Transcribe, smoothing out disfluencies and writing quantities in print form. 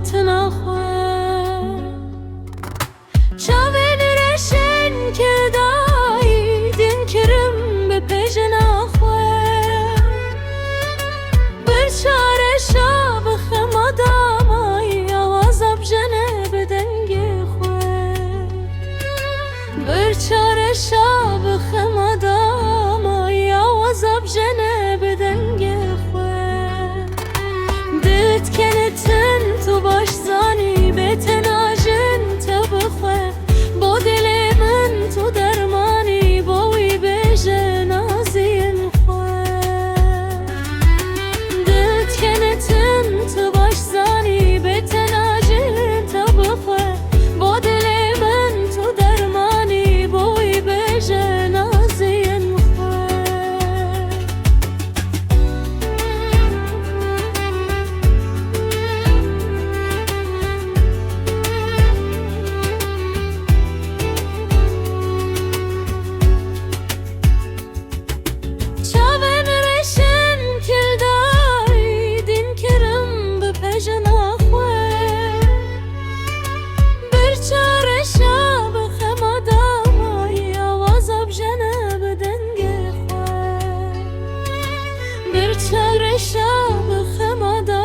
بتنا خواه چاوین رشن که دایی دین کرم به پیجنا خواه برچاره شاب خمادامای آوازب جنه به دنگ خواه برچاره شاب خمادامای آوازب جنه به دنگ خواه دلت کنتن تو باش زانی به تناجن تو بخواه با دل من تو درمانی باوی بیجه نازین خواه دلت کنتن تو باش زانی به تناجن تو بخواه با دل من تو درمانی باوی بیجه نازین خواه چاوین رشن کل دایی دین کرم به پیجنا خواه برچاره شاب خمادامای آوازب جنه به دنگ خواه برچاره شاب خمادامای